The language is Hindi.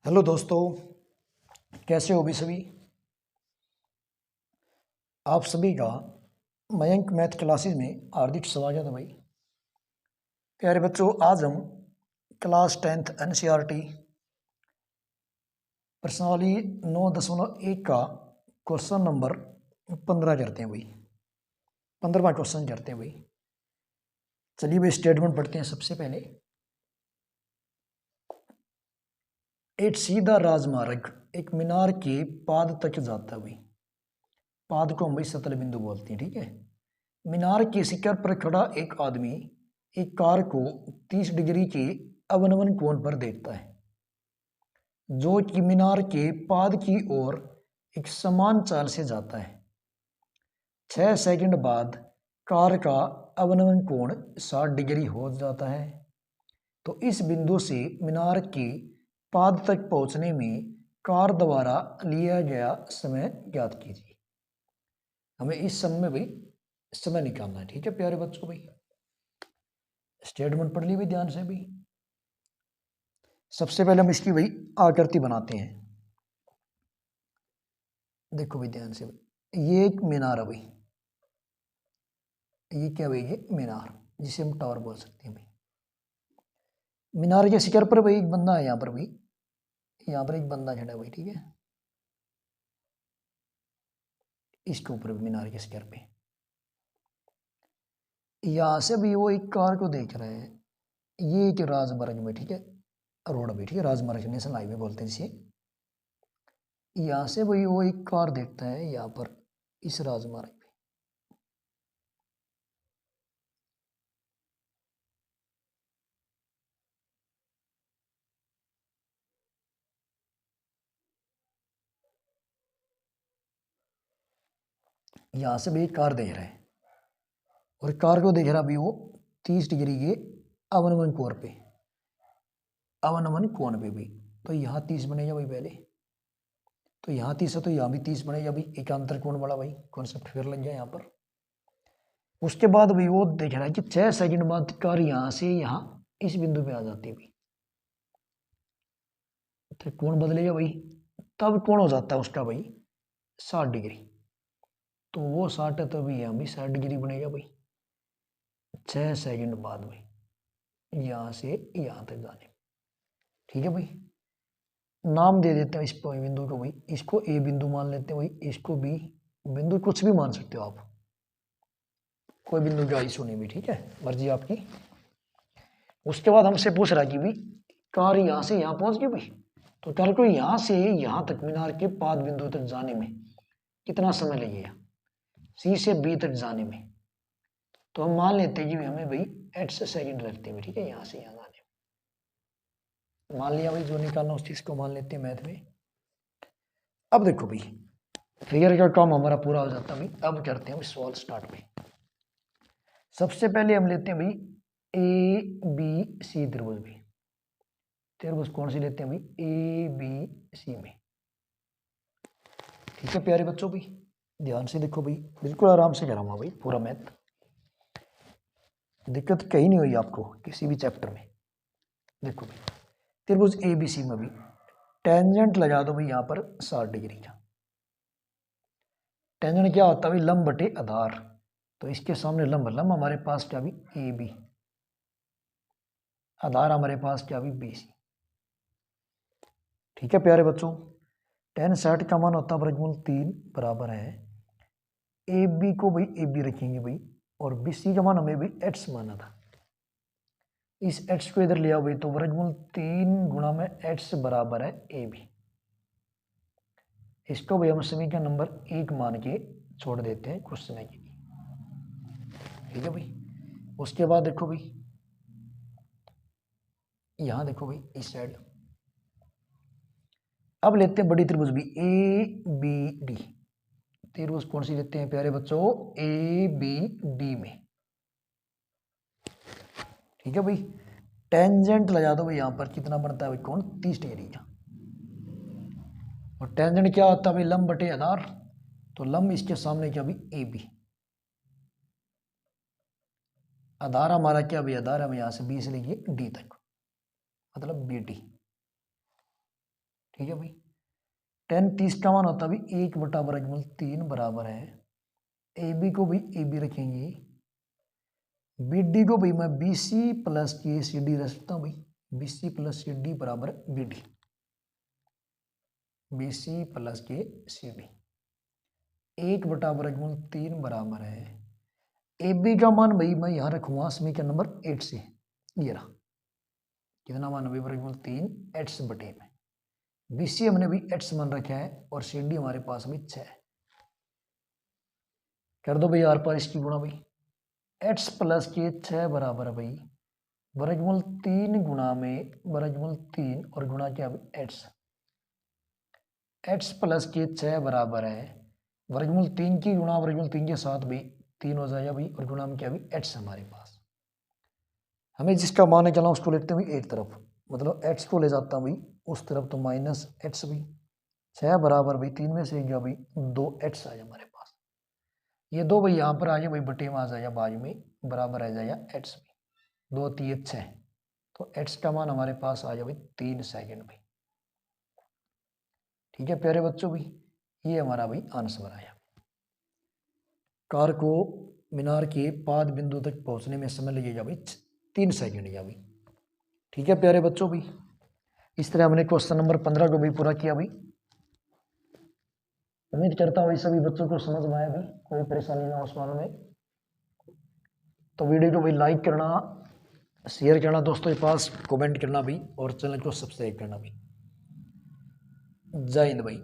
हेलो दोस्तों, कैसे हो भी सभी। आप सभी का मयंक मैथ क्लासेस में हार्दिक स्वागत है भाई। प्यारे बच्चों, आज हम क्लास 10th एनसीईआरटी प्रश्नावली 9.1 का क्वेश्चन नंबर 15 करते हैं भाई। 15वां क्वेश्चन करते हैं भाई। चलिए भाई, स्टेटमेंट पढ़ते हैं सबसे पहले। एक सीधा राजमार्ग एक मीनार के पाद तक जाता है भाई। पाद को हम भाई सतल बिंदु बोलते हैं, ठीक है। मीनार के शिखर पर खड़ा एक आदमी एक कार को 30 डिग्री के अवनमन कोण पर देखता है, जो कि मीनार के पाद की ओर एक समान चाल से जाता है। 6 सेकंड बाद कार का अवनमन कोण 60 डिग्री हो जाता है। तो इस बिंदु से मीनार के पाद तक पहुंचने में कार द्वारा लिया गया समय ज्ञात कीजिए। हमें इस समय भाई समय निकालना है, ठीक है प्यारे बच्चों भाई। स्टेटमेंट पढ़ ली भाई ध्यान से भी। सबसे पहले हम इसकी भाई आकृति बनाते हैं। देखो भाई ध्यान से भाई, ये एक मीनार है भाई। ये क्या भाई, ये मीनार जिसे हम टावर बोल सकते हैं भाई। मीनार के शिखर पर भाई एक बंदा है, यहाँ पर भाई, यहाँ पर एक बंदा खड़ा है भाई, ठीक है। इसके ऊपर भी मीनार के शिखर पे यहाँ से भी वो एक कार को देख रहे हैं। ये एक राजमार्ग में, ठीक है, रोड भी, ठीक है, राजमार्ग नेशनल हाईवे बोलते हैं जिसे। यहाँ से भाई वो एक कार देखता है यहाँ पर इस राजमार्ग पे। यहाँ से भी एक कार देख रहा है और कार को देख रहा भी वो 30 डिग्री के अवनमन कोण पे, अवनमन कोण पे भी। तो यहाँ 30 बनेगा भाई पहले, तो यहाँ 30 है तो यहाँ भी 30 बनेगा भाई। एकांतर कोण वाला भाई कॉन्सेप्ट फिर लग गया यहाँ पर। उसके बाद भाई वो देख रहा है कि 6 सेकंड बाद कार यहाँ से यहाँ इस बिंदु पे आ जाती है भाई। तो कोण बदलेगा भाई, तब कोण हो जाता है उसका भाई 60 डिग्री। तो वो 60 है तो भी यहाँ भी 60 डिग्री बनेगा भाई 6 सेकंड बाद भाई, यहाँ से यहाँ तक जाने। ठीक है भाई, नाम दे देते हैं इस बिंदु को भाई। इसको ए बिंदु मान लेते हैं भाई, इसको बी बिंदु, कुछ भी मान सकते हो आप, कोई बिंदु का इशू नहीं भी, ठीक है, मर्जी आपकी। उसके बाद हमसे पूछ रहा कि भाई कार यहाँ से यहाँ पहुंच गई भाई, तो कार को यहाँ से यहाँ तक मीनार के पाद बिंदु तक जाने में कितना समय लगेगा, सी से बी तक जाने में। तो हम मान लेते हैं कि हमें भाई 8 सेकंड लगते हैं, ठीक है, यहाँ से यहाँ जाने में। मान लिया भाई, जो निकालना उस चीज को मान लेते हैं मैथ में। अब देखो भाई, फिगर का काम हमारा पूरा हो जाता है भाई। अब करते हैं सॉल्व स्टार्ट में। सबसे पहले हम लेते हैं भाई ए बी सी त्रिभुज भी। त्रिभुज कौन सी लेते हैं भाई, ए बी सी में। ठीक है प्यारे बच्चों भाई, ध्यान से देखो भाई, बिल्कुल आराम से कराऊंगा भाई पूरा मैथ, दिक्कत कहीं नहीं हुई आपको किसी भी चैप्टर में। देखो भाई, त्रिभुज ए बी सी में भी टेंजेंट लगा दो भाई यहाँ पर 60 डिग्री का। टेंजेंट क्या होता है भाई, लंब बटे आधार। तो इसके सामने लंब, लंब हमारे पास क्या भी ए बी, आधार हमारे पास क्या भी बी सी। ठीक है प्यारे बच्चों, टेन 60 का मान होता है वर्गमूल 3 बराबर है ए बी को भाई ए बी रखेंगे भाई, और बी सी का मान हमें भी एक्स माना था। इस एक्स को इधर ले आओ भाई, तो वर्गमूल 3 गुणा में एक्स बराबर है ए बी। इसको भाई हम समीकरण नंबर 1 मान के छोड़ देते हैं कुछ समय के लिए। ठीक है भाई, उसके बाद देखो भाई, यहां देखो भाई इस साइड। अब लेते हैं बड़ी त्रिभुज भी, ए बी डी। त्रिभुज कौन सी लेते हैं प्यारे बच्चों, ए बी डी में। ठीक है भाई, टेंजेंट लगा दो भाई, यहां पर कितना बनता है भाई कौन, 30 डिग्री का। और टेंजेंट क्या होता है भाई, लंब बटे आधार। तो लंब इसके सामने क्या भाई ए बी, आधार हमारा क्या भाई, आधार हम यहां से बी से लेके डी तक, मतलब बी डी। ठीक है भाई। 10 30 का मान होता है भाई 1/√3 बराबर है, ए बी को भाई ए बी रखेंगे, बी डी को भाई मैं बी सी प्लस के सी डी रख सकता हूँ भाई, B C plus C D बराबर B D, B C plus के सी डी 1/√3 बराबर है, ए बी का मान भाई मैं यहाँ रखूंगा समीकरण नंबर 8 से, ये रहा कितना मान है √3 एट्स बटे में, बी सी हमने भी एट्स मान रखा है और सी डी हमारे पास भी 6 है। कर दो भाई आर पार इसकी गुणा भाई, एट्स प्लस के 6 बराबर भाई √3 गुणा में √3 और गुणा क्या भाई एट्स, एट्स प्लस के 6 बराबर है √3 की गुणा √3 के साथ भी 3 हो जाएगा भाई और गुणा में क्या भी एट्स हमारे पास, हमें जिसका मान है चला उसको लेते हैं एक तरफ, मतलब एट्स को ले जाता हूँ भाई उस तरफ, तो माइनस एट्स भी 6 बराबर भाई 3 में से गया भाई 2 एट्स आ जाए हमारे पास, ये 2 भाई यहाँ पर आ जाए भाई बटे में आ जाएगा बाजू में, बराबर आ जाएगा एट्स भी 2 3 6, तो एट्स का मान हमारे पास आ जाए भाई 3 सेकेंड भाई। ठीक है प्यारे बच्चों भाई, ये हमारा भाई आंसर आया। कार को मीनार के पाद बिंदु तक पहुंचने में समय लगेगा भाई 3 सेकेंड या भाई। ठीक है प्यारे बच्चों भाई, इस तरह हमने क्वेश्चन नंबर 15 को भी पूरा किया भाई। उम्मीद करता हूँ सभी बच्चों को समझ में आया भाई, कोई परेशानी ना हो सवाल में। तो वीडियो को भाई लाइक करना, शेयर करना दोस्तों के पास, कमेंट करना भाई और चैनल को सब्सक्राइब करना भाई। जय हिंद भाई।